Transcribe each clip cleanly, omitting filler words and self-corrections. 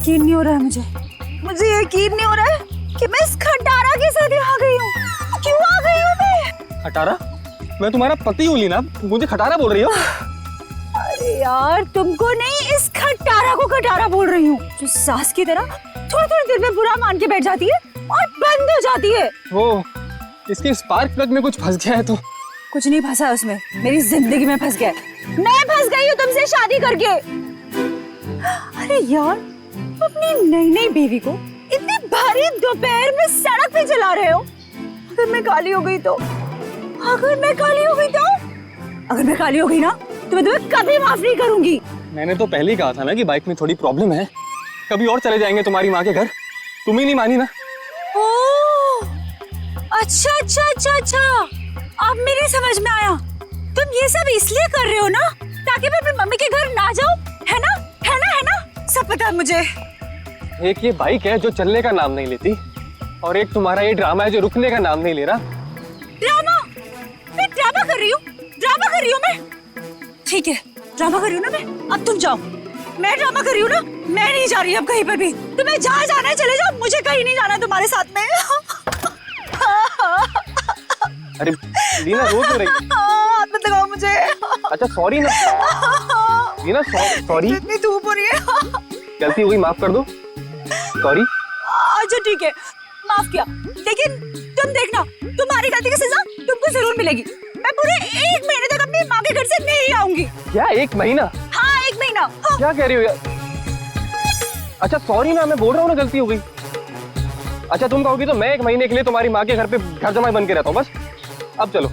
यकीन नहीं हो रहा है मुझे यकीन नहीं हो रहा है कि मैं इस खटारा के साथ यहाँ गई हूँ। क्यों आ गई हूँ मैं? खटारा? मैं तुम्हारा पति हूँ लीना, मुझे खटारा बोल रही हो? अरे यार तुमको नहीं, इस खटारा को खटारा बोल रही हूँ, जो सास की तरह थोड़ी थोड़ी देर में बुरा मान के बैठ जाती है और बंद हो जाती है। वो इसके स्पार्क प्लग में कुछ फंस गया है तो। कुछ नहीं फंसा है उसमें, मेरी जिंदगी में फंस गया है। मैं फंस गई हूँ तुमसे शादी करके। अरे यार, अपनी नई नई बीवी को इतनी भारी दोपहर में सड़क पे चला रहे हो। अगर मैं काली हो गई तो, अगर मैं काली हो गई तो, अगर मैं काली हो गई ना तो मैं तुम्हें कभी माफ नहीं करूंगी। मैंने तो पहले ही कहा था ना कि बाइक में थोड़ी प्रॉब्लम है, कभी और चले जाएंगे तुम्हारी माँ के घर। तुम ही नहीं मानी ना। ओह, अच्छा अच्छा अच्छा अच्छा, अब मेरी समझ में आया। तुम ये सब इसलिए कर रहे हो ना ताकि मैं अपनी मम्मी के घर ना जाऊं, है ना? है ना? है ना? सब पता है मुझे। एक ये बाइक है जो चलने का नाम नहीं लेती, और एक तुम्हारा ये ड्रामा है जो रुकने का नाम नहीं ले रहा। ड्रामा? मैं ड्रामा कर रही हूँ? ड्रामा कर रही हूँ मैं? ठीक है, ड्रामा कर रही हूँ ना मैं। अब तुम जाओ। मैं ड्रामा कर रही हूँ ना, मैं नहीं जा रही अब कहीं पर भी। तुम्हें जहाँ जाना है चले जाओ, मुझे कहीं नहीं जाना तुम्हारे साथ में। अरे लीना रो क्यों रही है? हाथ मत लगाओ मुझे। अच्छा सॉरी ना लीना, सॉरी। इतनी धूप हो रही है। गलती हो गई, माफ कर दो। सॉरी। अच्छा ठीक है, माफ किया, लेकिन तुम देखना, तुम्हारी गलती की सजा तुमको जरूर मिलेगी। मैं पूरे 1 महीने तक अपनी माँ के घर से नहीं आऊंगी। क्या 1 महीना? हाँ 1 महीना। हाँ। क्या कह रही हो यार? अच्छा सॉरी ना, मैं बोल रहा हूँ ना गलती हो गई। अच्छा तुम कहोगी तो मैं 1 महीने के लिए तुम्हारी माँ के घर पे घर जमाई बन के रहता हूँ बस। अब चलो।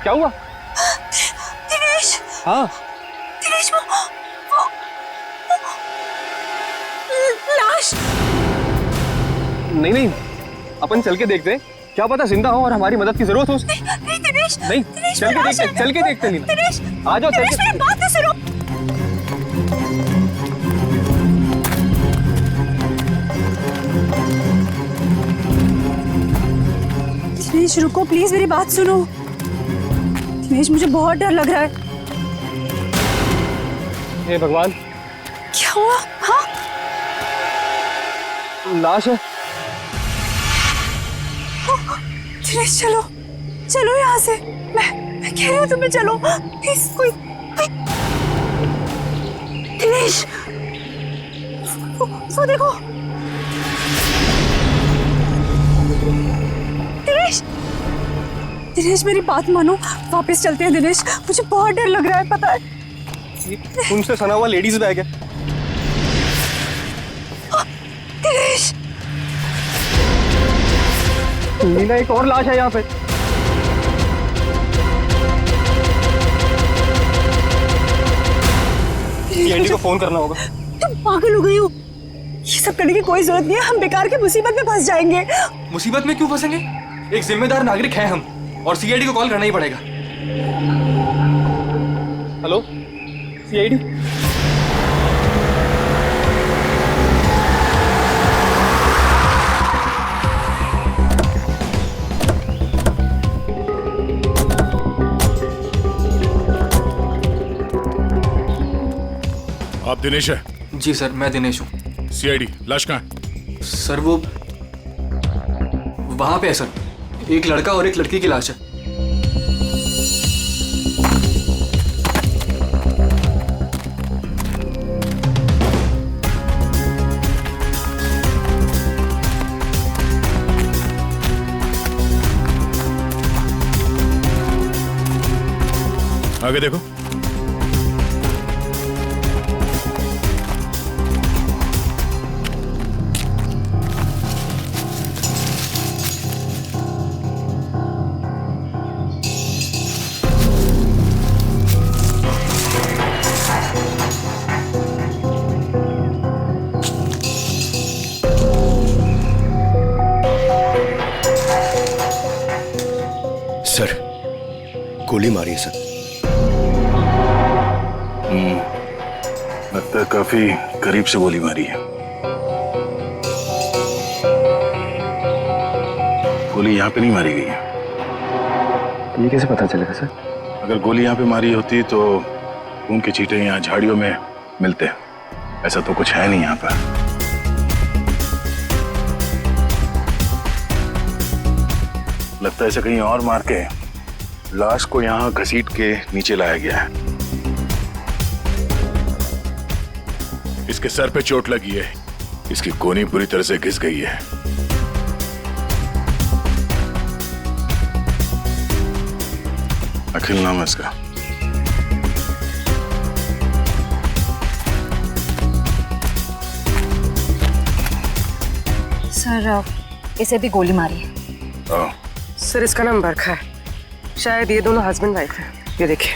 क्या हुआ? दिनेश। हाँ दिनेश, वो लाश। नहीं, अपन चल के देखते हैं, क्या पता जिंदा हो और हमारी मदद की जरूरत हो उसको। नहीं दिनेश, नहीं, दिनेश, चल के देखते लीना। दिनेश, आ जाओ, चल दिनेश, के। मेरी बात तो सुनो। दिनेश रुको प्लीज, मेरी बात सुनो। दिनेश मुझे बहुत डर लग रहा है। हे भगवान, क्या हुआ? हाँ लाश है। दिनेश चलो, चलो यहाँ से। मैं कह रही हूँ तुम्हें चलो प्लीज। कोई दिनेश, वो देखो। दिनेश, दिनेश मेरी बात मानो, वापस चलते हैं दिनेश, मुझे बहुत डर लग रहा है पता है। उनसे सना हुआ लेडीज बैग है। दिनेश, लीना एक और लाश है यहाँ पे। सीआईडी को फोन करना होगा। तुम पागल हो गई हो? ये सब करने की कोई जरूरत नहीं है, हम बेकार की मुसीबत में फंस जाएंगे। मुसीबत में क्यों फंसेंगे? एक जिम्मेदार नागरिक है हम, और सीआईडी को कॉल करना ही पड़ेगा। Hello CID. आप दिनेश है? जी सर, मैं दिनेश हूँ। सीआईडी, लाश कहाँ है? सर वो वहां पे है सर, एक लड़का और एक लड़की की लाश है। आगे देखो। सर, गोली मारी है सर। लगता है काफी करीब से गोली मारी है। गोली यहाँ पे नहीं मारी गई है। ये कैसे पता चलेगा सर? अगर गोली यहाँ पे मारी होती तो खून के छींटे यहाँ झाड़ियों में मिलते हैं। ऐसा तो कुछ है नहीं यहाँ पर। लगता है इसे कहीं और मार के लाश को यहाँ घसीट के नीचे लाया गया है। इसके सर पे चोट लगी है, इसकी कोहनी पूरी तरह से घिस गई है। अखिल नाम है इसका। सर इसे भी गोली मारी है। ओह, सर इसका नाम बरखा है, शायद ये दोनों हस्बैंड वाइफ है। ये देखिए।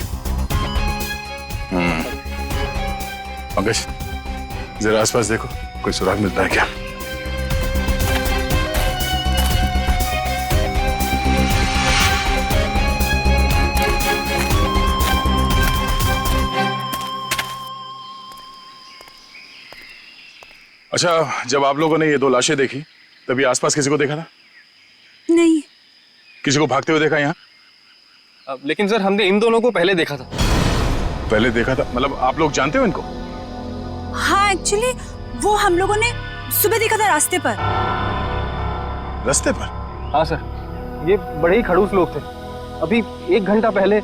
पंकज जरा आसपास देखो, कोई सुराग मिलता है क्या? अच्छा, जब आप लोगों ने ये दो लाशें देखी तभी आसपास किसी को देखा था? नहीं। किसी को भागते हुए देखा यहाँ? लेकिन सर हमने इन दोनों को पहले देखा था। पहले देखा था मतलब आप लोग जानते हो इनको? हाँ एक्चुअली वो हम लोगों ने सुबह देखा था रास्ते पर। रास्ते पर? हाँ सर, ये बड़े ही खड़ूस लोग थे। अभी 1 घंटा पहले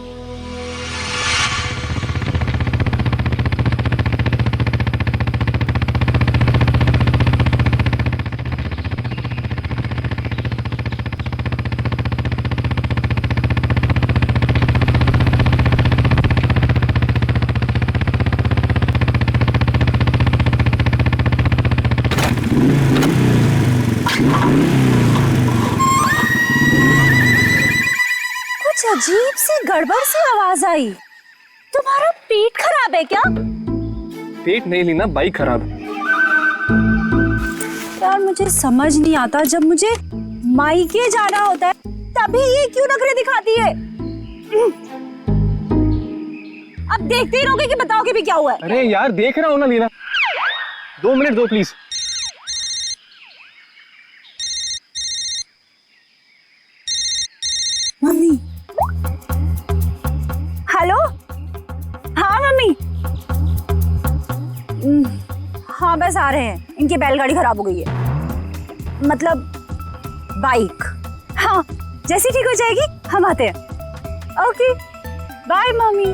अजीब सी गड़बड़ सी आवाज आई। तुम्हारा पेट खराब है क्या? पेट नहीं लीना, बाइक खराब है। यार मुझे समझ नहीं आता, जब मुझे मायके जाना होता है तभी ये क्यों नखरे दिखाती है? अब देखते ही रहोगे कि बताओगे भी क्या हुआ है? अरे यार देख रहा हूं ना लीना, 2 मिनट दो प्लीज। मम्मी। हेलो। हाँ मम्मी। हाँ बस आ रहे हैं, इनकी बैलगाड़ी खराब हो गई है, मतलब बाइक। हाँ जैसी ठीक हो जाएगी हम आते हैं। Okay bye mummy.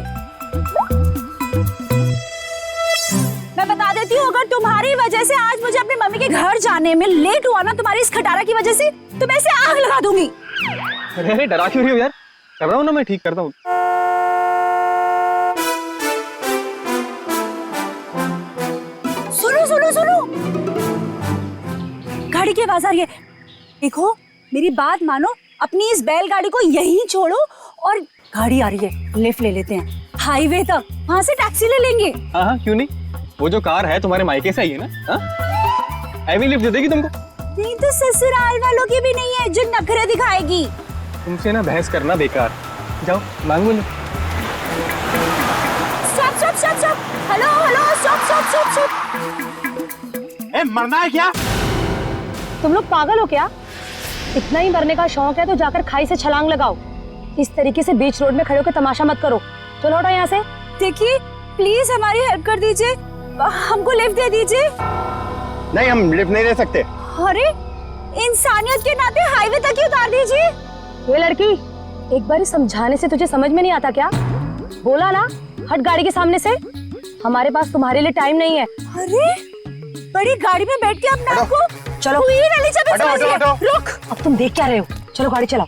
मैं बता देती हूँ, अगर तुम्हारी वजह से आज मुझे अपनी मम्मी के घर जाने में लेट हुआ ना, तुम्हारी इस खटारा की वजह से, तो मैं इसे आग लगा दूंगी। अरे डरा क्यों रही हो यार? कर रहा हूँ ना, मैं ठीक करता हूँ। सुनो सुनो सुनो, गाड़ी की आवाज आ रही है। देखो मेरी बात मानो, अपनी इस बैलगाड़ी को यहीं छोड़ो और गाड़ी आ रही है, लिफ्ट ले लेते हैं हाईवे तक, वहां से टैक्सी ले लेंगे। हाँ हाँ क्यों नहीं, वो जो कार है तुम्हारे मायके से ही है ना। हाँ एवी लिफ्ट दे देगी तुमको। नहीं तो ससुराल वालों की भी नहीं है जो नखरे दिखाएगी। तुमसे ना बहस करना बेकार, जाओ मांगो लो। Stop stop stop stop, hello hello stop stop stop stop. ए, मरना है क्या? तुम लोग पागल हो क्या? इतना ही मरने का शौक है तो जाकर खाई से छलांग लगाओ। इस तरीके से बीच रोड में खड़े होकर तमाशा मत करो। चलो हटो यहाँ से। देखिए प्लीज हमारी हेल्प कर दीजिए, हमको लिफ्ट दे दीजिए। नहीं, हम लिफ्ट नहीं दे सकते। अरे इंसानियत के नाते हाईवे तक ही उतार दीजिए। ये लड़की, एक बार समझाने से तुझे समझ में नहीं आता क्या? बोला ना हट गाड़ी के सामने से। हमारे पास तुम्हारे लिए टाइम नहीं है। अरे बड़ी गाड़ी में बैठ के अपने आप को चलो क्वीन एलिजाबेथ समझ रही है। रुक। अब तुम देख क्या रहे हो? चलो गाड़ी चलाओ।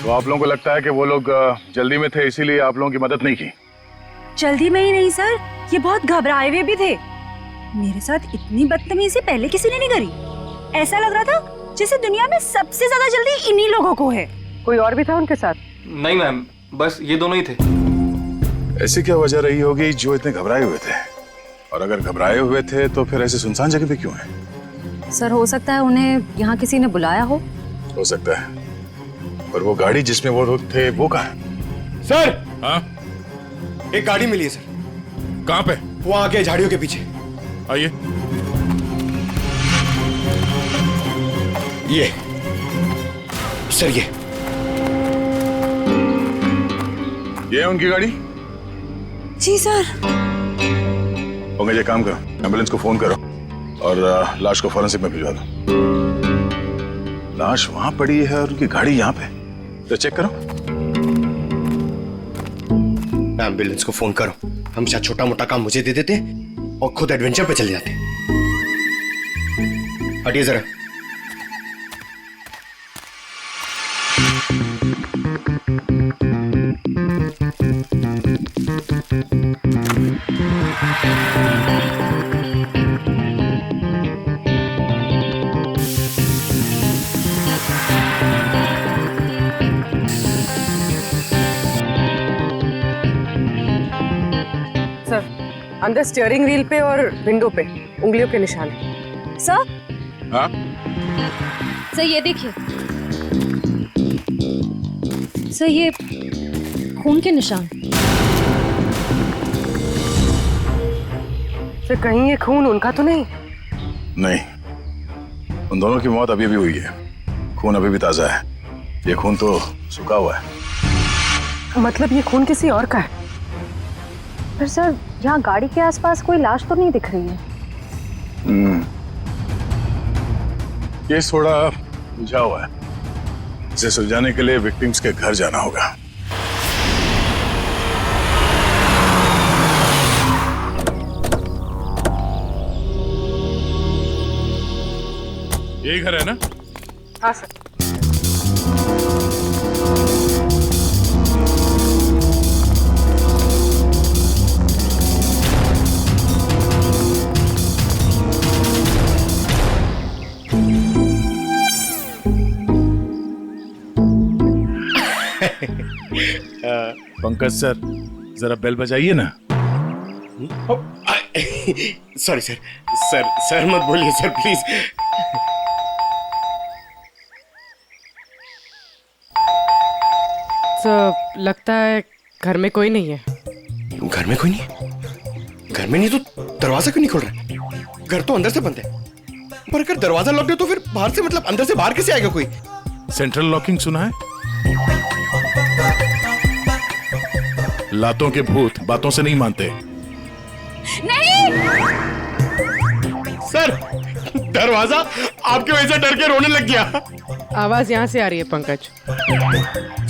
तो आप लोगों को लगता है कि वो लोग जल्दी में थे इसीलिए आप लोगों की मदद नहीं की? जल्दी में ही नहीं सर, ये बहुत घबराए हुए भी थे। मेरे साथ इतनी बदतमीजी पहले किसी ने नहीं करी। ऐसा लग रहा था जैसे दुनिया में सबसे ज्यादा जल्दी इन्हीं लोगों को है। कोई और भी था उनके साथ? नहीं मैम, बस ये दोनों ही थे। ऐसी क्या वजह रही होगी जो इतने घबराए हुए थे? और अगर घबराए हुए थे तो फिर ऐसे सुनसान जगह पे क्यों है? सर हो सकता है उन्हें यहाँ किसी ने बुलाया हो सकता है। पर वो गाड़ी जिसमें वो लोग थे वो कहाँ है? सर, हाँ एक गाड़ी मिली है सर। कहाँ पे? वो आगे झाड़ियों के पीछे। आइए। ये सर, ये ये है उनकी गाड़ी? जी सर। ओके, ये काम करो, एम्बुलेंस को फोन करो और लाश को फॉरेंसिक में भिजवा दो। लाश वहां पड़ी है और उनकी गाड़ी यहाँ पे, तो चेक करो। एम्बुलेंस को फोन करो। हमेशा छोटा मोटा काम मुझे दे देते और खुद एडवेंचर पे चले जाते। हटिए जरा। सर, अंदर स्टीयरिंग व्हील पे और विंडो पे उंगलियों के निशान है। सर, हाँ, सर ये देखिए। सर ये खून के निशान। सर कहीं ये खून उनका तो नहीं? नहीं, उन दोनों की मौत अभी अभी हुई है। खून अभी भी ताजा है। ये खून तो सूखा हुआ है। मतलब ये खून किसी और का है? पर सर यहाँ गाड़ी के आसपास कोई लाश तो नहीं दिख रही है। ये थोड़ा उलझा हुआ है। इसे सुलझाने के लिए विक्टिम्स के घर जाना होगा। यही घर है ना? हाँ सर। पंकज सर, जरा बेल बजाइए ना। सॉरी सर, सर मत बोलिए सर प्लीज। सर लगता है घर में कोई नहीं है। घर में कोई नहीं है? घर में नहीं तो दरवाजा क्यों नहीं खोल रहा? घर तो अंदर से बंद है, पर अगर दरवाजा लॉक है तो फिर बाहर से, मतलब अंदर से बाहर कैसे आएगा कोई? सेंट्रल लॉकिंग सुना है? लातों के भूत बातों से नहीं मानते। नहीं। सर दरवाजा आपकी वजह से डर के रोने लग गया। आवाज यहाँ से आ रही है पंकज।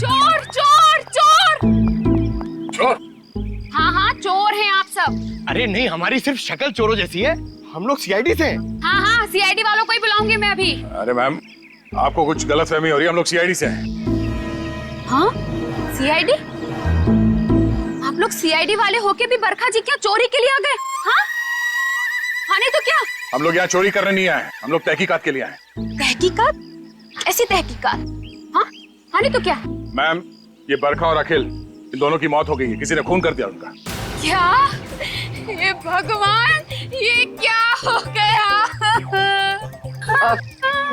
चोर चोर चोर। चोर? हाँ हाँ चोर हैं आप सब। अरे नहीं, हमारी सिर्फ शक्ल चोरों जैसी है। हम लोग सीआईडी से हैं। हाँ हाँ सीआईडी वालों को ही बुलाऊंगी मैं अभी। अरे मैम, आपको कुछ गलतफहमी हो रही है। हम लोग सीआईडी से हैं। हाँ सीआईडी? आप लोग सीआईडी वाले होके भी बरखा जी क्या चोरी के लिए आ गए? हाँ हाँ नहीं तो क्या? हम लोग यहाँ चोरी करने नहीं आए, हम लोग तहकीकात के लिए आए। तहकीकात? ऐसी तहकीकात? हाँ हाँ नहीं तो क्या? मैम, ये बरखा और अखिल, इन दोनों की मौत हो गई है। किसी ने खून कर दिया उनका। क्या? ये भगवान, ये क्या हो गया?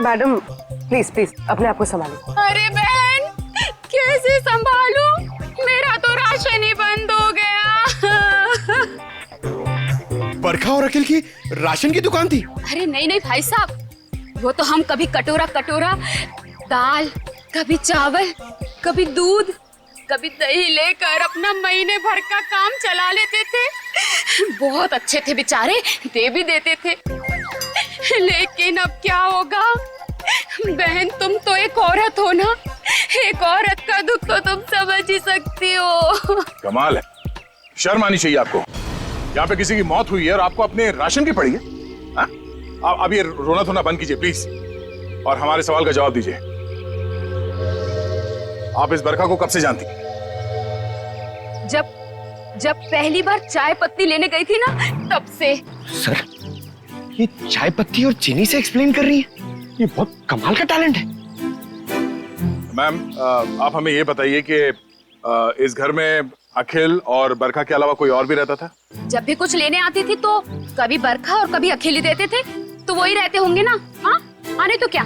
मैडम प्लीज प्लीज अपने आप को संभालो। अरे बहन, कैसे संभालूं? मेरा तो राशन ही बंद हो गया। बरखा और अखिल की राशन की दुकान थी? अरे नहीं नहीं भाई साहब, वो तो हम कभी कटोरा कटोरा दाल, कभी चावल, कभी दूध, कभी दही लेकर अपना महीने भर का काम चला लेते थे। बहुत अच्छे थे बेचारे, दे भी देते थे। लेकिन अब क्या होगा? बहन तुम तो एक औरत हो ना, एक औरत का दुख तो तुम समझ ही सकती हो। कमाल है, शर्म आनी चाहिए आपको। यहाँ पे किसी की मौत हुई है और आपको अपने राशन की पड़ी है। हाँ? अब ये रोना धोना बंद कीजिए प्लीज, और हमारे सवाल का जवाब दीजिए। आप इस बरखा को कब से जानती? जब पहली बार चाय पत्ती लेने गई थी ना, तब से। सर ये चाय पत्ती और चीनी से एक्सप्लेन कर रही है? ये बहुत कमाल का टैलेंट है। मैम, आप हमें ये बताइए कि इस घर में अखिल और बरखा के अलावा कोई और भी रहता था? जब भी कुछ लेने आती थी तो कभी बरखा और कभी अखिल ही देते थे, तो वही रहते होंगे ना। हाँ आने तो क्या?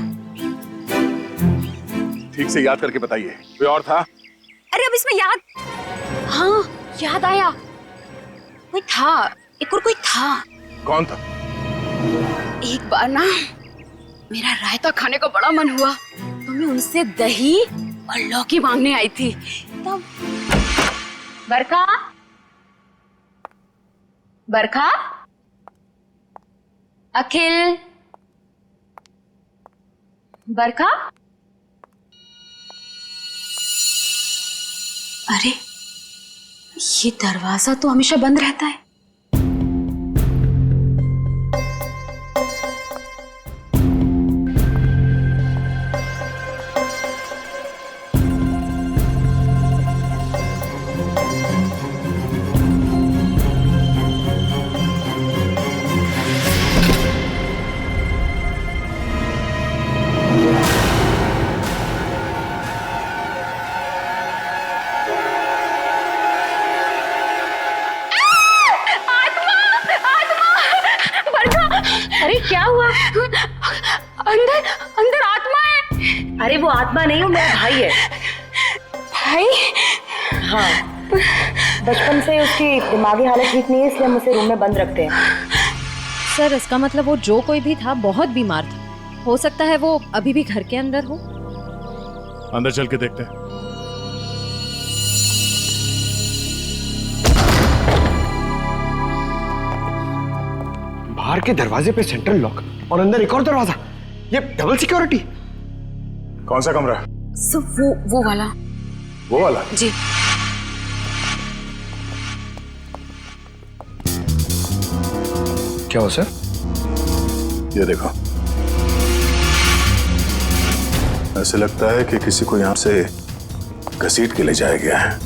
ठीक से याद करके बताइए, कोई और था? अरे अब इसमें याद, हाँ याद आया, कोई था, एक और कोई था। कौन था? एक बार ना मेरा रायता खाने का बड़ा मन हुआ, तो मैं उनसे दही और लौकी मांगने आई थी। बरखा, बरखा, अखिल, बरखा। अरे ये दरवाजा तो हमेशा बंद रहता है। अरे क्या हुआ? अंदर अंदर आत्मा है। अरे वो आत्मा नहीं, वो मेरा भाई है। भाई? हाँ, बचपन से उसकी दिमागी हालत ठीक नहीं है, इसलिए हम उसे रूम में बंद रखते हैं। सर इसका मतलब वो जो कोई भी था बहुत बीमार था। हो सकता है वो अभी भी घर के अंदर हो। अंदर चल के देखते हैं। बाहर के दरवाजे पे सेंट्रल लॉक और अंदर एक और दरवाजा। ये डबल सिक्योरिटी। कौन सा कमरा? सब वो वाला। वो वाला? जी। क्या हो सर? ये देखो, ऐसे लगता है कि किसी को यहां से घसीट के ले जाया गया है।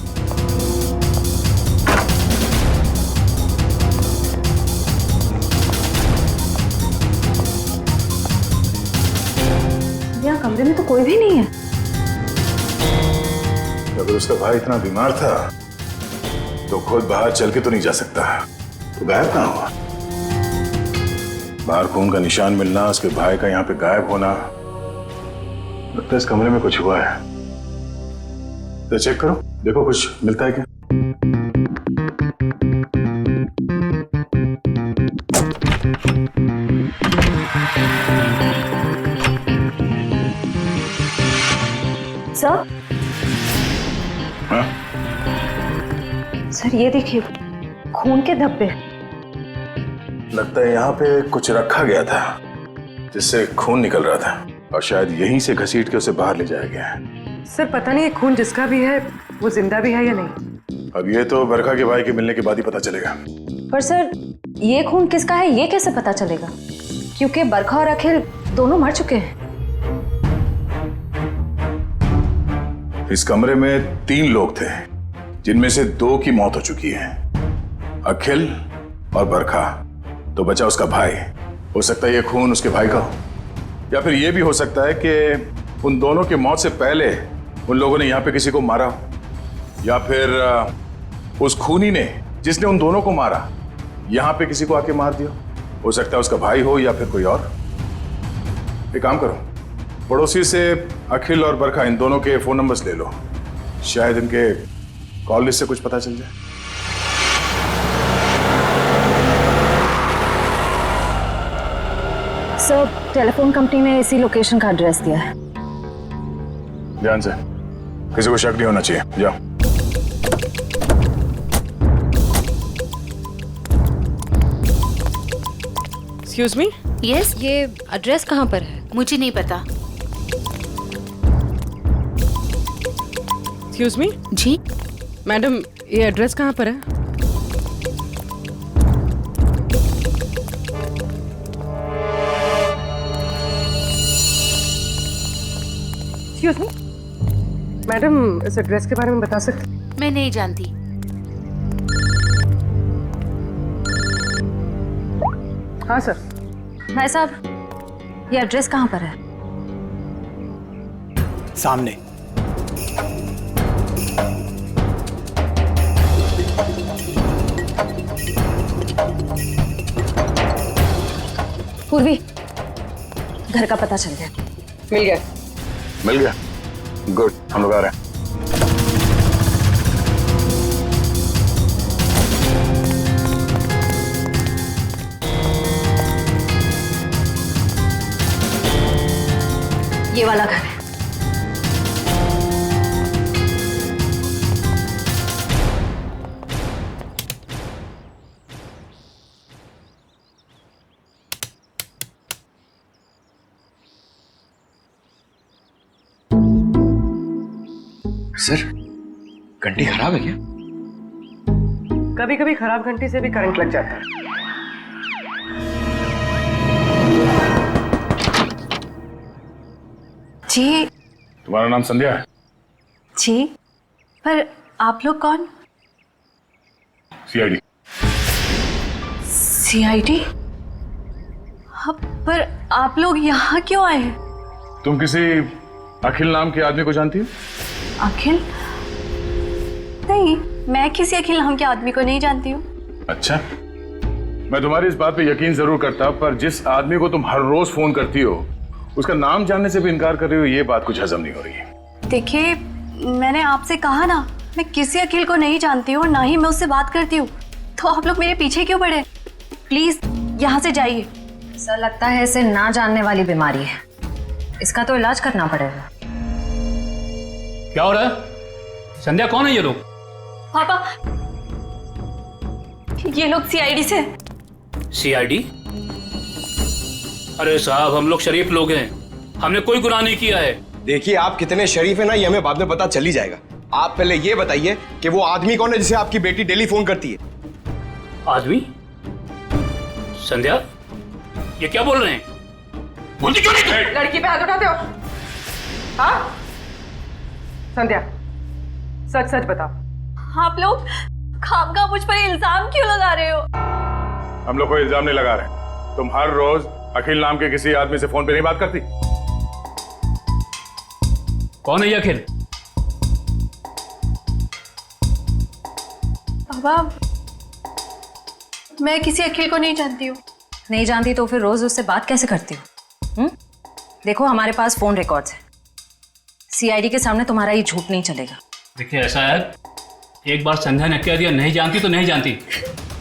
यहाँ कमरे में तो कोई भी नहीं है। अगर उसका भाई इतना बीमार था तो खुद बाहर चल के तो नहीं जा सकता, तो गायब कहाँ हुआ? बाहर खून का निशान मिलना, उसके भाई का यहाँ पे गायब होना, लगता है इस कमरे में कुछ हुआ है। तो चेक करो, देखो कुछ मिलता है क्या। सर, हाँ? सर ये देखिए, खून के धब्बे। लगता है यहाँ पे कुछ रखा गया था जिससे खून निकल रहा था, और शायद यहीं से घसीट के उसे बाहर ले जाया गया है। सर पता नहीं ये खून जिसका भी है वो जिंदा भी है या नहीं। अब ये तो बरखा के भाई के मिलने के बाद ही पता चलेगा। पर सर ये खून किसका है ये कैसे पता चलेगा? क्योंकि बरखा और अखिल दोनों मर चुके हैं। इस कमरे में 3 लोग थे, जिनमें से 2 की मौत हो चुकी है, अखिल और बरखा। तो बचा उसका भाई। हो सकता है ये खून उसके भाई का हो, या फिर ये भी हो सकता है कि उन दोनों की मौत से पहले उन लोगों ने यहाँ पे किसी को मारा हो, या फिर उस खूनी ने जिसने उन दोनों को मारा यहाँ पे किसी को आके मार दिया। हो सकता है उसका भाई हो या फिर कोई और। एक काम करो, पड़ोसी से अखिल और बरखा इन दोनों के फोन नंबर्स ले लो, शायद इनके कॉल लिस्ट से कुछ पता चल जाए। सर टेलीफोन कंपनी ने इसी लोकेशन का एड्रेस दिया है। ध्यान से, किसी को शक नहीं होना चाहिए। जाओ। Excuse me. यस। ये एड्रेस कहाँ पर है? मुझे नहीं पता। Excuse me. जी मैडम ये एड्रेस कहाँ पर है? एक्सक्यूज मी मैडम, इस एड्रेस के बारे में बता सकते? मैं नहीं जानती। हाँ सर। भाई साहब ये एड्रेस कहाँ पर है? सामने। पूर्वी, घर का पता चल गया। मिल गया। मिल गया? गुड, हम लोग आ रहे हैं। ये वाला घर है। सर घंटी खराब है क्या? कभी कभी खराब घंटी से भी करंट लग जाता है। जी तुम्हारा नाम संध्या है? जी, पर आप लोग कौन? सीआईडी। सीआईडी? पर आप लोग यहाँ क्यों आए? तुम किसी अखिल नाम के आदमी को जानती हो? अखिल? नहीं, मैं किसी अखिल नाम के आदमी को नहीं जानती हूँ। अच्छा, मैं तुम्हारी इस बात पे यकीन जरूर करता, पर जिस आदमी को तुम हर रोज फोन करती हो उसका नाम जानने से भी इनकार कर रही हो, ये बात कुछ हजम नहीं हो रही है। देखिए, मैंने आपसे कहा ना, मैं किसी अखिल को नहीं जानती हूँ, ना ही मैं उससे बात करती हूँ, तो आप लोग मेरे पीछे क्यों पड़े? प्लीज यहाँ से जाइए। सर लगता है इसे ना जानने वाली बीमारी है, इसका तो इलाज करना पड़ेगा। क्या हो रहा है? संध्या कौन है ये लोग? पापा, ये लोग सीआईडी से। सीआईडी? अरे साहब, हम लोग शरीफ लोग हैं, हमने कोई गुनाह नहीं किया है। देखिए आप कितने शरीफ है ना, ये हमें बाद में पता चल ही जाएगा। आप पहले ये बताइए कि वो आदमी कौन है जिसे आपकी बेटी डेली फोन करती है? आदमी? संध्या, ये क्या बोल रहे हैं? बोलती क्यों नहीं तुम? लड़की पे हाथ उठाते हो? हाँ संध्या, सच सच बताओ। आप लोग खामखा मुझ पर इल्जाम क्यों लगा रहे हो? हम लोग कोई इल्जाम नहीं लगा रहे। तुम हर रोज अखिल नाम के किसी आदमी से फोन पे नहीं बात करती? कौन है ये अखिल? पापा, मैं किसी अखिल को नहीं जानती हूँ। नहीं जानती तो फिर रोज उससे बात कैसे करती हो? देखो हमारे पास फोन रिकॉर्ड्स है, सीआईडी के सामने तुम्हारा ये झूठ नहीं चलेगा। देखिए ऐसा है, एक बार संध्या ने कह दिया नहीं जानती तो नहीं जानती।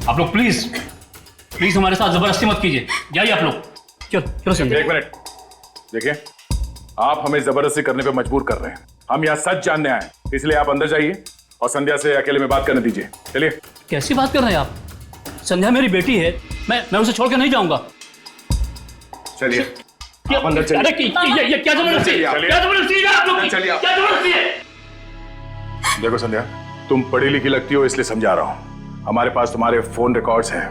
आप लोग प्लीज प्लीज हमारे साथ जबरदस्ती मत कीजिए, जाइए आप लोग। चलो संध्या। एक मिनट, देखिए आप हमें जबरदस्ती करने पे मजबूर कर रहे हैं। हम यहाँ सच जानने आए, इसलिए आप अंदर जाइए और संध्या से अकेले में बात करने दीजिए। चलिए। कैसी बात कर रहे हैं आप? संध्या मेरी बेटी है, मैं उसे छोड़ के नहीं जाऊंगा। चलिए आप अंदर चलिए। अरे ये क्या जबरदस्ती है? क्या जबरदस्ती है आप लोग की? चलिए। क्या जबरदस्ती है? देखो संध्या, तुम पढ़ी लिखी लगती हो इसलिए समझा रहा हूँ। हमारे पास तुम्हारे फोन रिकॉर्ड्स हैं,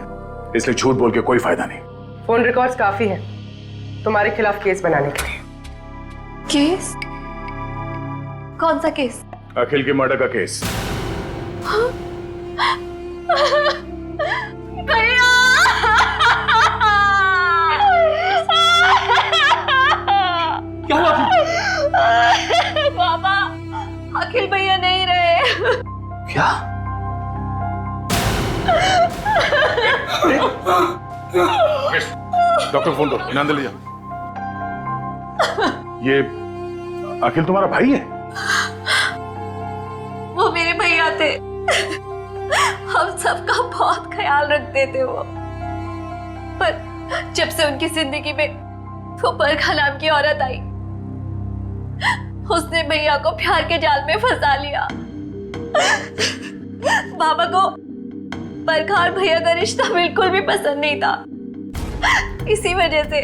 इसलिए झूठ बोल के कोई फायदा नहीं। फोन रिकॉर्ड्स काफी है तुम्हारे खिलाफ केस बनाने के लिए। केस? कौन सा केस? अखिल की मर्डर का केस। भैया! क्या हुआ? बाबा, अखिल भैया नहीं रहे। क्या? डॉक्टर फोन दो, ध्यान दे लीजिए। ये अखिल तुम्हारा भाई है? वो मेरे भैया थे, हम सबका बहुत ख्याल रखते थे वो। पर जब से उनकी जिंदगी में वो बरखा नाम की औरत आई, उसने भैया को प्यार के जाल में फंसा लिया। बाबा को बरखा और भैया का रिश्ता बिल्कुल भी पसंद नहीं था। इसी वजह से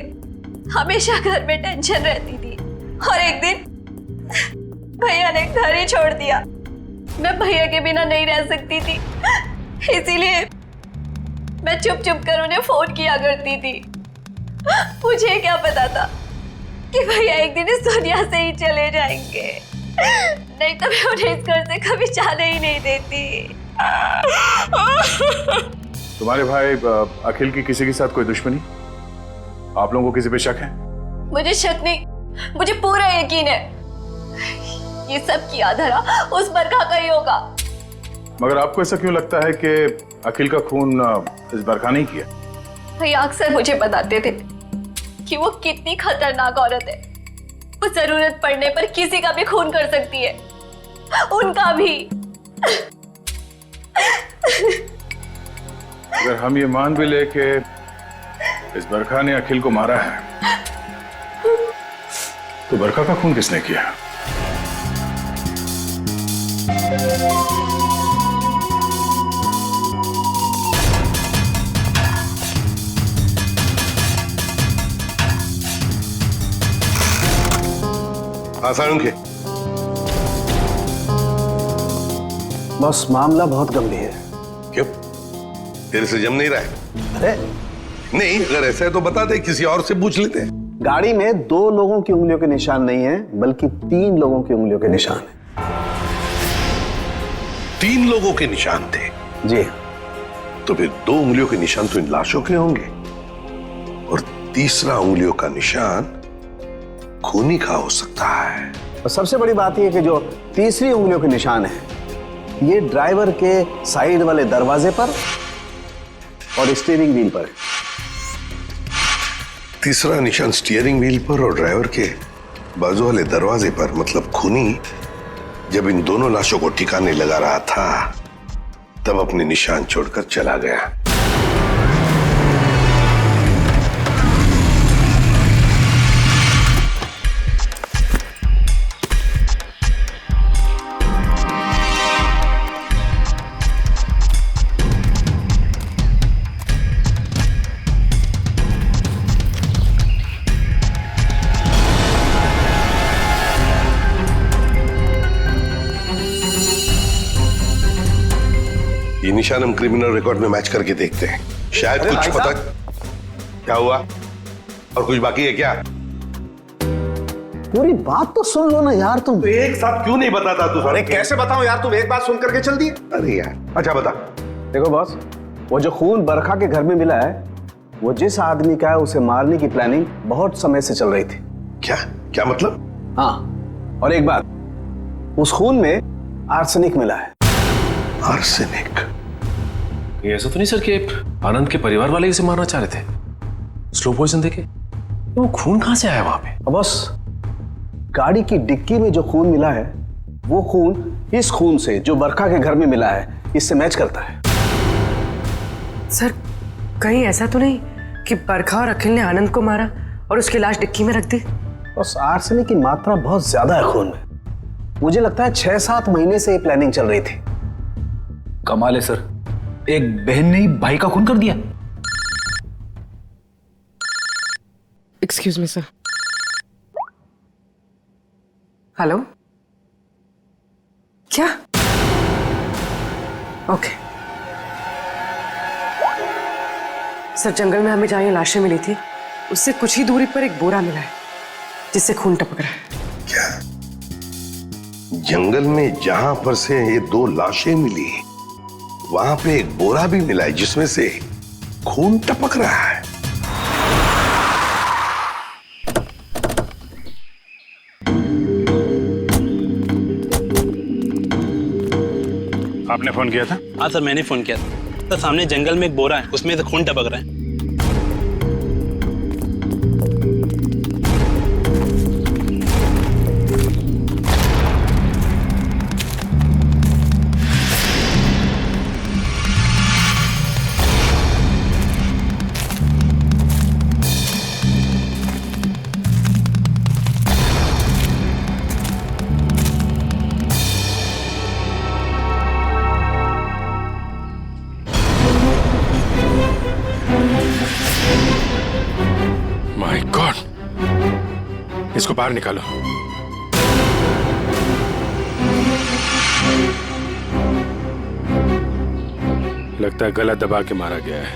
हमेशा घर में टेंशन रहती थी, और एक दिन भैया ने घर ही छोड़ दिया। मैं भैया के बिना नहीं रह सकती थी, इसीलिए मैं चुप चुप कर उन्हें फोन किया करती थी। मुझे क्या पता था कि भैया एक दिन इस दुनिया से ही चले जाएंगे, नहीं तो मैं उन्हें इस घर से कभी जाने ही नहीं देती। तुम्हारे भाई अखिल की किसी के साथ कोई दुश्मनी? आप लोगों को किसी पे शक है? मुझे शक नहीं, मुझे पूरा यकीन है ये सब किया धरा उस बरखा का ही होगा। मगर आपको ऐसा क्यों लगता है कि अखिल का खून इस बरखा नहीं किया? भैया अक्सर मुझे बताते थे कि वो कितनी खतरनाक औरत है। वो जरूरत पड़ने पर किसी का भी खून कर सकती है, उनका भी। अगर हम ये मान भी ले कि इस बरखा ने अखिल को मारा है, तो बरखा का खून किसने किया? हाँ सारुण के बस मामला बहुत गंभीर है। क्यों? तेरे से जम नहीं रहा है? अरे नहीं, अगर ऐसा है तो बता दे, किसी और से पूछ लेते हैं। गाड़ी में 2 लोगों की उंगलियों के निशान नहीं है, बल्कि 3 लोगों की उंगलियों के निशान है। 3 लोगों के निशान थे? जी। तो फिर 2 उंगलियों के निशान तो इन लाशों के होंगे, और तीसरा उंगलियों का निशान खूनी का हो सकता है। और सबसे बड़ी बात यह कि जो तीसरी उंगलियों के निशान है, ये ड्राइवर के साइड वाले दरवाजे पर और स्टीयरिंग व्हील पर है। तीसरा निशान स्टीयरिंग व्हील पर और ड्राइवर के बाजू वाले दरवाजे पर, मतलब खूनी जब इन दोनों लाशों को ठिकाने लगा रहा था तब अपने निशान छोड़कर चला गया। ये निशान हम क्रिमिनल रिकॉर्ड में मैच करके देखते हैं, शायद कुछ पता। क्या हुआ? और कुछ बाकी है क्या? पूरी बात तो सुन लो ना यार तुम। तो एक साथ क्यों नहीं बताता तू? अरे कैसे बताऊं यार, तुम एक बात सुन करके चल दिए। अरे यार, अच्छा बता। देखो बॉस, वो जो खून बरखा के घर में मिला है, वो जिस आदमी का है उसे मारने की प्लानिंग बहुत समय से चल रही थी। क्या क्या मतलब? हाँ, और एक बात, उस खून में आर्सेनिक मिला है। आर्सेनिक? ये ऐसा तो नहीं सर कि आनंद के परिवार वाले इसे मारना चाह रहे थे? स्लो पॉइजन देके? वो खून कहां से आया वहां पे? बस गाड़ी की डिक्की में जो खून मिला है, वो खून इस खून से जो बरखा के घर में मिला है, इससे मैच करता है। सर, कहीं ऐसा तो नहीं कि बरखा और अखिल ने आनंद को मारा और उसकी लाश डिक्की में रख दी? बस आर्सेनिक की मात्रा बहुत ज्यादा है खून में। मुझे लगता है 6-7 महीने से ये प्लानिंग चल रही थी। कमाल है सर, एक बहन ने ही भाई का खून कर दिया। Excuse me sir. हेलो? क्या? ओके सर, जंगल में हमें जहां ये लाशें मिली थी, उससे कुछ ही दूरी पर एक बोरा मिला है जिससे खून टपक रहा है। क्या? जंगल में जहां पर से ये 2 लाशें मिली, वहां पे एक बोरा भी मिला है जिसमें से खून टपक रहा है। आपने फोन किया था? हाँ सर, मैंने फोन किया था। सर, सामने जंगल में एक बोरा है, उसमें से खून टपक रहा है। माय गॉड, इसको बाहर निकालो। लगता है गला दबा के मारा गया है।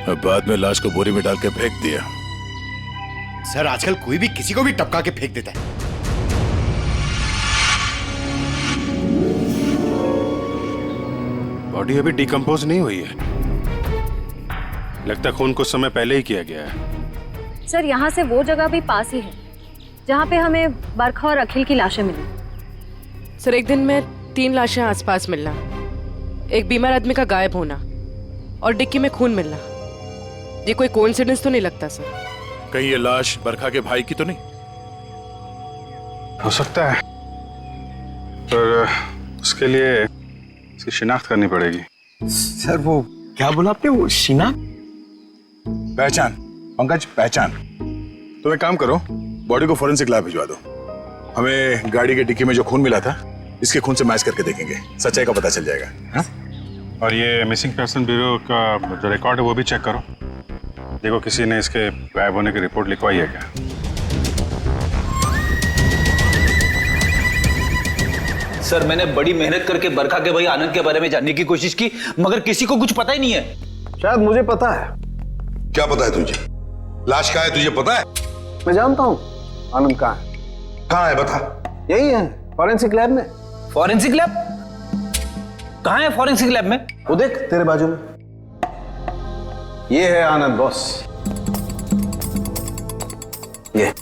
अब बाद में लाश को बोरी में डाल के फेंक दिया। सर, आजकल कोई भी किसी को भी टपका के फेंक देता है। बॉडी अभी डिकम्पोज नहीं हुई है, लगता है खून कुछ समय पहले ही किया गया है। सर, यहाँ से वो जगह भी पास ही है जहाँ पे हमें बरखा और अखिल की लाशें मिली। सर, एक दिन में 3 लाशें आसपास मिलना, एक बीमार आदमी का गायब होना और डिक्की में खून मिलना, ये कोई कोइंसिडेंस तो नहीं लगता सर? कहीं ये लाश बरखा के भाई की तो नहीं? हो सकता है, पर उसके लिए इसकी शिनाख्त करनी पड़ेगी। सर, वो क्या बोला आपने? वो शिनाख्त? पहचान पंकज, पहचान। तो एक काम करो, बॉडी को फोरेंसिक लैब भिजवा दो। हमें गाड़ी के डिक्की में जो खून मिला था, इसके खून से मैच करके देखेंगे, सच्चाई का पता चल जाएगा। हा? और ये मिसिंग पर्सन ब्यूरो का जो रिकॉर्ड है वो भी चेक करो, देखो किसी ने इसके गायब होने की रिपोर्ट लिखवाई है क्या। सर मैंने बड़ी मेहनत करके बरखा के भाई आनंद के बारे में जानने की कोशिश की, मगर किसी को कुछ पता ही नहीं है। शायद मुझे पता है। क्या पता है तुझे? लाश कहाँ है तुझे पता है? मैं जानता हूँ आनंद कहाँ है। कहाँ है बता? यही है, फॉरेंसिक लैब में। Forensic lab? कहाँ है फॉरेंसिक लैब में? वो देख तेरे बाजू में, ये है आनंद बॉस। ये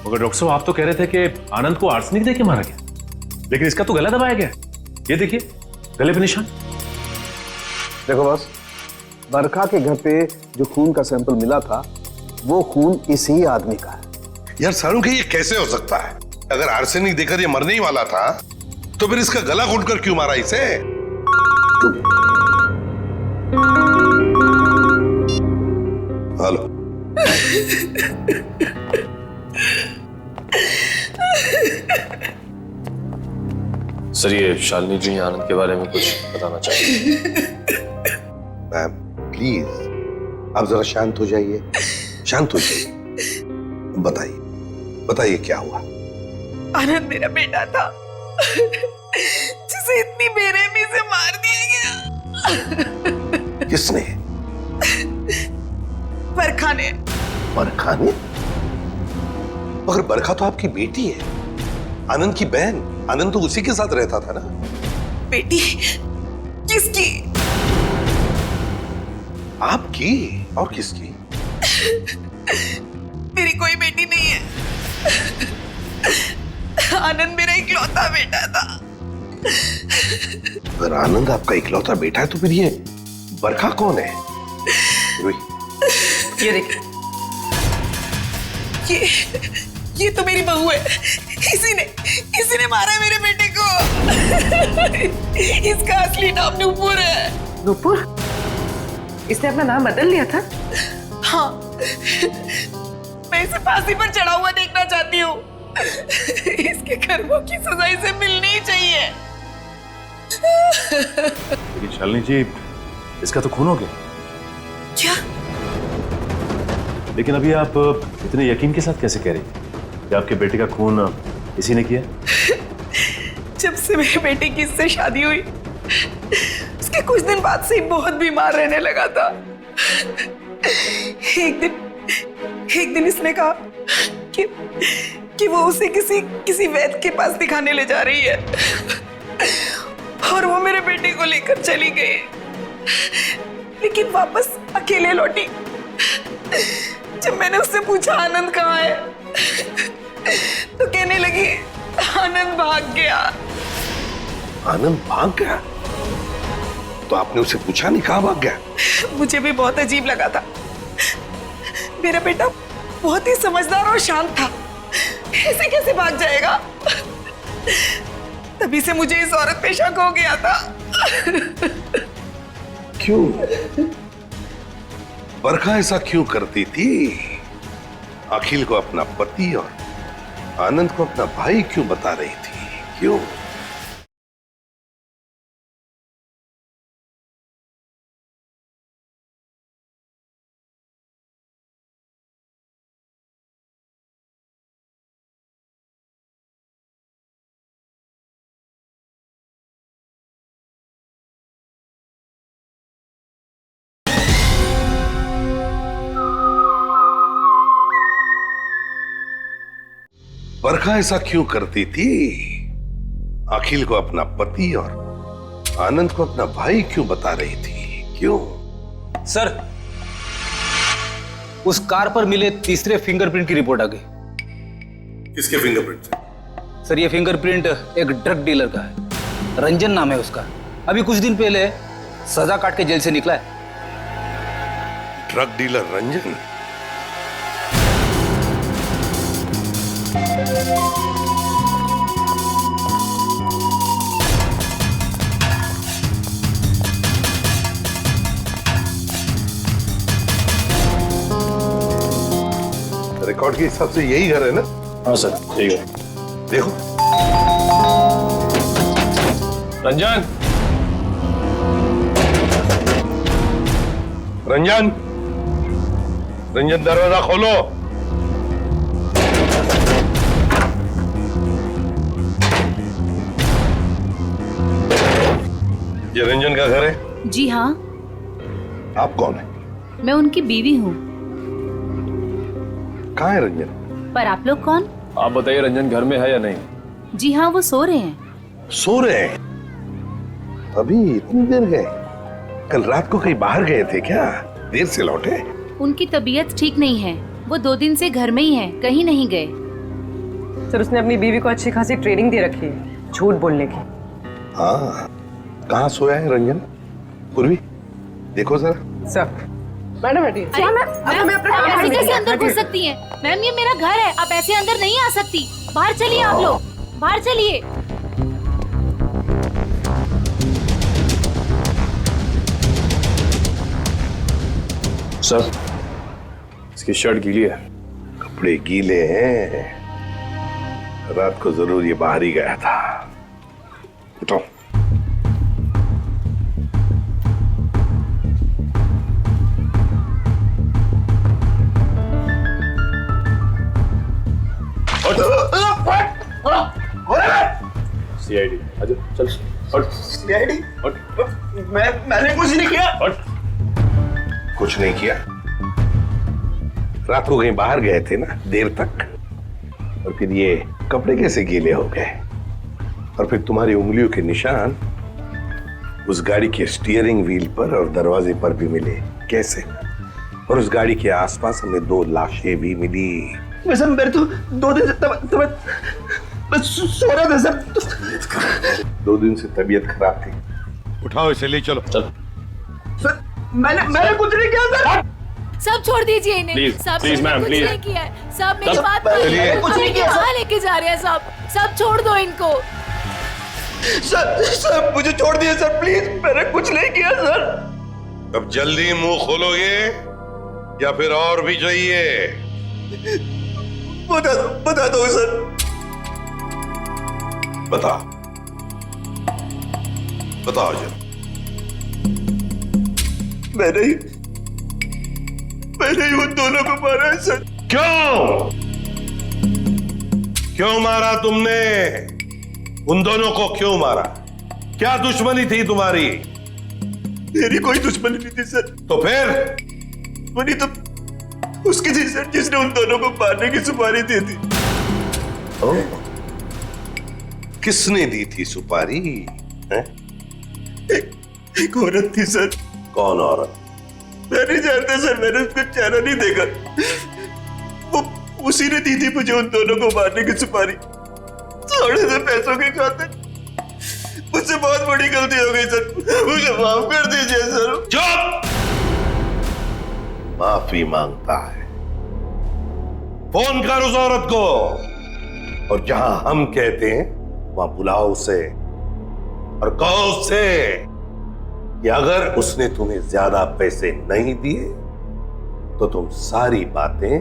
मगर डॉक्टर साहब आप तो कह रहे थे कि आनंद को आर्सेनिक देके मारा गया, लेकिन इसका तो गला दबाया गया। ये देखिए गले पे निशान। देखो बॉस, बरखा के घर पे जो खून का सैंपल मिला था वो खून इसी आदमी का है। यार सारुण ये कैसे हो सकता है? अगर आर्सेनिक देकर ये मरने ही वाला था तो फिर इसका गला घोटकर क्यों मारा इसे? हेलो सर ये शालिनी जी आनंद के बारे में कुछ बताना चाहिए। मैम प्लीज आप जरा शांत हो जाइए, शांत हो जाइए। बताइए बताइए क्या हुआ? आनंद मेरा बेटा था जिसे इतनी बेरहमी से मार दिया गया। किसने? बरखा ने। बरखा ने? मगर बरखा तो आपकी बेटी है, आनंद की बहन। आनंद तो उसी के साथ रहता था ना। बेटी? किसकी? आपकी और किसकी? मेरी कोई बेटी नहीं है। आनंद मेरा इकलौता बेटा था। अगर आनंद आपका इकलौता बेटा है तो फिर ये बरखा कौन है? ये देख, ये तो मेरी बहू है। इसी ने मारा है मेरे बेटे को। इसका असली नाम नूपुर है। नूपुर? इसने अपना नाम बदल लिया था? हाँ, मैं इसे फांसी पर चढ़ा हुआ देखना चाहती हूँ। इसके कर्मों की सजा इसे मिलनी ही चाहिए। लेकिन शालिनी जी इसका तो खून हो गया। क्या? लेकिन अभी आप इतने यकीन के साथ कैसे कह रही हैं कि आपके बेटे का खून इसी ने किया? जब से मेरे बेटे की इससे शादी हुई उसके कुछ दिन बाद से ही बहुत बीमार रहने लगा था। एक दिन इसने कहा कि वो उसे किसी वैद्य के पास दिखाने ले जा रही है और वो मेरे बेटे को लेकर चली गई, लेकिन वापस अकेले लौटी। जब मैंने उससे पूछा आनंद कहाँ है तो कहने लगी आनंद भाग गया। आनंद भाग गया? तो आपने उसे पूछा नहीं कहाँ भाग गया? मुझे भी बहुत अजीब लगा था। मेरा बेटा बहुत ही समझदार और शांत था, ऐसे कैसे भाग जाएगा? तभी से मुझे इस औरत पे शक हो गया था। क्यों? बरखा ऐसा क्यों करती थी? अखिल को अपना पति और आनंद को अपना भाई क्यों बता रही थी? क्यों? बरखा ऐसा क्यों करती थी? अखिल को अपना पति और आनंद को अपना भाई क्यों बता रही थी? क्यों? सर उस कार पर मिले तीसरे फिंगरप्रिंट की रिपोर्ट आ गई। किसके फिंगरप्रिंट? सर ये फिंगरप्रिंट एक ड्रग डीलर का है, रंजन नाम है उसका। अभी कुछ दिन पहले सजा काट के जेल से निकला है। Drug dealer Ranjan? रिकॉर्ड के हिसाब से यही घर है ना? हाँ सर यही है। देखो रंजन, रंजन, रंजन दरवाजा खोलो। ये रंजन का घर है? जी हाँ, आप कौन है? मैं उनकी बीवी हूँ। कहाँ है रंजन? पर आप लोग कौन? आप बताइए रंजन घर में है या नहीं? जी हाँ, वो सो रहे हैं। सो रहे हैं? अभी इतनी देर गए? कल रात को कहीं बाहर गए थे क्या? देर से लौटे? उनकी तबीयत ठीक नहीं है, वो 2 दिन से घर में ही है, कहीं नहीं गए। सर उसने अपनी बीवी को अच्छी खासी ट्रेनिंग दे रखी है झूठ बोलने की। हाँ, कहाँ सोया है रंजन? पूर्वी देखो जरा। सर मैडम बैठिए। आप ऐसे कैसे अंदर घुस सकती हैं? मैम ये मेरा घर है, आप ऐसे अंदर नहीं आ सकती। बाहर चलिए आप लोग, बाहर चलिए। सर इसकी शर्ट गीली है। कपड़े गीले हैं, रात को जरूर ये बाहर ही गया था। उठाओ। सीआईडी अच्छा चल हट। सीआईडी? मैंने कुछ नहीं किया। कुछ नहीं किया? रात को कहीं बाहर गए थे ना देर तक, और फिर ये कपड़े कैसे गीले हो गए? और फिर तुम्हारी उंगलियों के निशान उस गाड़ी के स्टीयरिंग व्हील पर और दरवाजे पर भी मिले, कैसे? और उस गाड़ी के आसपास हमें 2 लाशें भी मिली। वैसे मेरे तो 2 दिन से बस सो रहा था सर। 2 दिन से तबीयत खराब थी। उठाओ इसे, ले चलो। चल सर मैंने कुछ नहीं किया सर। सब छोड़ दीजिए इन्हें। Please, सब please, ma'am, कुछ please. नहीं किया है। सब मेरी सब- बात चलिए। कुछ नहीं किया। कहाँ लेके जा रहे हैं सब छोड़ दो इनको। सर मुझे छोड़ दिए सर, प्लीज। मैंने कुछ नहीं किया सर। अब जल्दी मुंह खोलोगे या फिर और भी चाहिए? बता दो सर। बताओ जरा। मैंने ही उन दोनों को मारा है सर। क्यों मारा तुमने? उन दोनों को क्यों मारा? क्या दुश्मनी थी तुम्हारी? मेरी कोई दुश्मनी नहीं थी सर। तो फिर? दुश्मनी तो उसकी थी सर, जिसने उन दोनों को मारने की सुपारी दी थी। किसने दी थी सुपारी? है? एक औरत थी सर। कौन औरत? मैं नहीं जानता सर, मैंने उसका चेहरा नहीं देखा। वो उसी ने दी थी मुझे उन दोनों को मारने की सुपारी, थोड़े से पैसों के खातिर। मुझसे बहुत बड़ी गलती हो गई सर, मुझे माफ कर दीजिए सर। चुप! माफी मांगता है? फोन कर उस औरत को, और जहां हम कहते हैं वहां बुलाओ उसे, और कहो उससे कि अगर उसने तुम्हें ज्यादा पैसे नहीं दिए तो तुम सारी बातें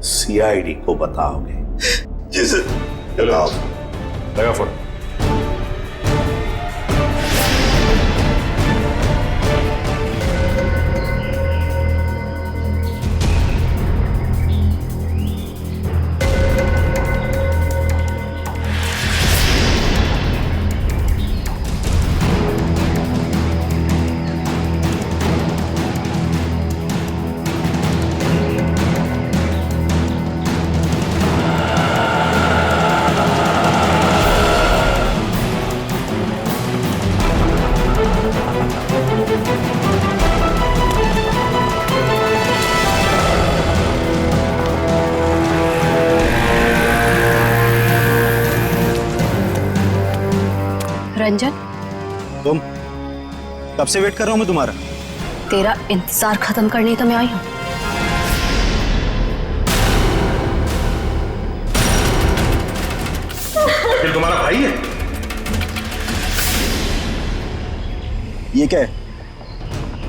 सीआईडी को बताओगे। जी सर। बताओ। लगा फोन। रंजन, तुम कब से वेट कर रहा हूं मैं तुम्हारा। तेरा इंतजार खत्म करने ही तो मैं आई हूँ। फिर तुम्हारा भाई है? ये क्या है?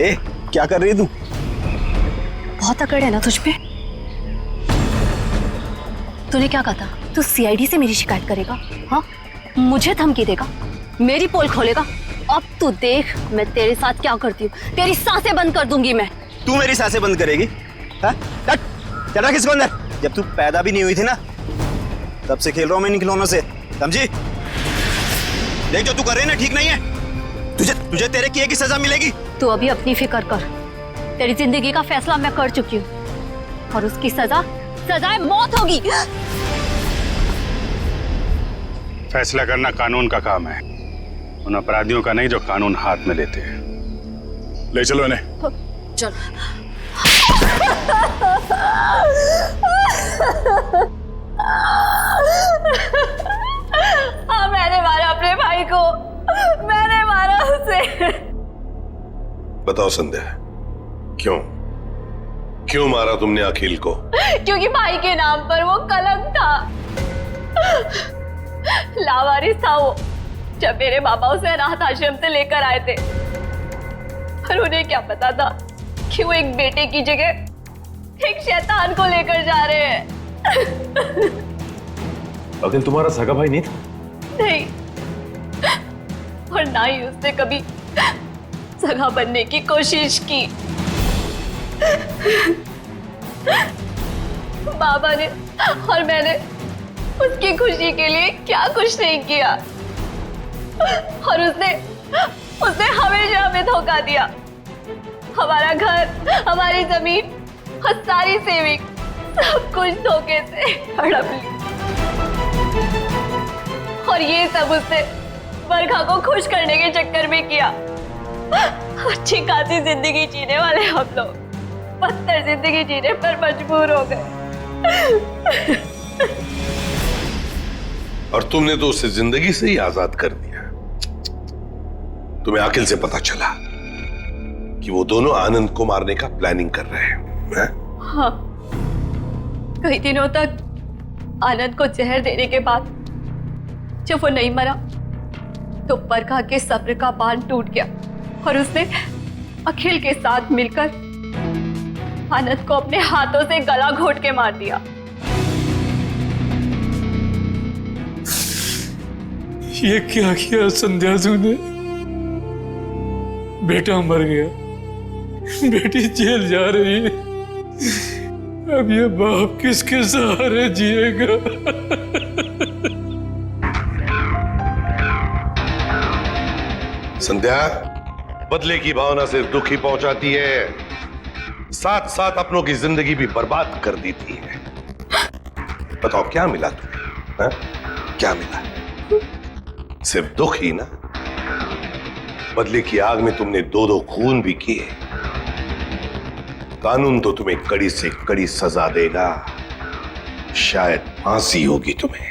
ए, क्या कर रही है तू? बहुत अकड़ है ना तुझ पे। तूने क्या कहा था? तू सीआईडी से मेरी शिकायत करेगा? हाँ, मुझे धमकी देगा, मेरी पोल खोलेगा। अब तू देख मैं तेरे साथ क्या करती हूँ। तेरी सांसें बंद कर दूंगी मैं। तू मेरी सांसें बंद करेगी? हाँ? चल किसको अंदर। जब तू पैदा भी नहीं हुई थी ना, तब से खेल रहा हूं मैं इन खिलौनों से, समझी? देख जो तू कर रही है ना ठीक नहीं है। तुझे तेरे किए की सजा मिलेगी। तू अभी अपनी फिक्र कर। तेरी जिंदगी का फैसला मैं कर चुकी हूँ और उसकी सजाए मौत होगी। फैसला करना कानून का काम है, उन अपराधियों का नहीं जो कानून हाथ में लेते हैं। ले चलो इन्हें। चलो। हाँ, मैंने मारा अपने भाई को, मैंने मारा उसे। बताओ संध्या, क्यों मारा तुमने अखिल को? क्योंकि भाई के नाम पर वो कलंक था, लावारिस था वो। जब मेरे बाबा उसे अनाथ आश्रम से लेकर आए थे, पर उन्हें क्या पता था कि वो एक बेटे की जगह एक शैतान को लेकर जा रहे हैं। अखिल तुम्हारा सगा भाई नहीं था? नहीं, और ना ही उसने कभी सगा बनने की कोशिश की। बाबा ने और मैंने उसकी खुशी के लिए क्या कुछ नहीं किया, और उसने हमेशा हमें धोखा दिया। हमारा घर, हमारी जमीन और सारी सेविंग, सब कुछ धोखे से हड़प ली। और ये सब उसने बरखा को खुश करने के चक्कर में किया। अच्छी खासी जिंदगी जीने वाले हम लोग बदतर जिंदगी जीने पर मजबूर हो गए। और तुमने तो उसे जिंदगी से ही आजाद कर दिया। तुम्हें अखिल से पता चला कि वो दोनों आनंद को मारने का प्लानिंग कर रहे हैं। हाँ, कई दिनों तक आनंद को जहर देने के बाद जब वो नहीं मरा तो बरखा के सब्र का बांध टूट गया और उसने अखिल के साथ मिलकर आनंद को अपने हाथों से गला घोट के मार दिया। ये क्या किया संध्या तूने? बेटा मर गया, बेटी जेल जा रही है, अब ये बाप किसके सहारे जिएगा? संध्या, बदले की भावना सिर्फ दुख ही पहुंचाती है, साथ साथ अपनों की जिंदगी भी बर्बाद कर देती है। बताओ क्या मिला तुम्हें? हा? क्या मिला? सिर्फ दुख ही ना। बदले की आग में तुमने दो खून भी किए। कानून तो तुम्हें कड़ी से कड़ी सजा देगा, शायद फांसी होगी तुम्हें।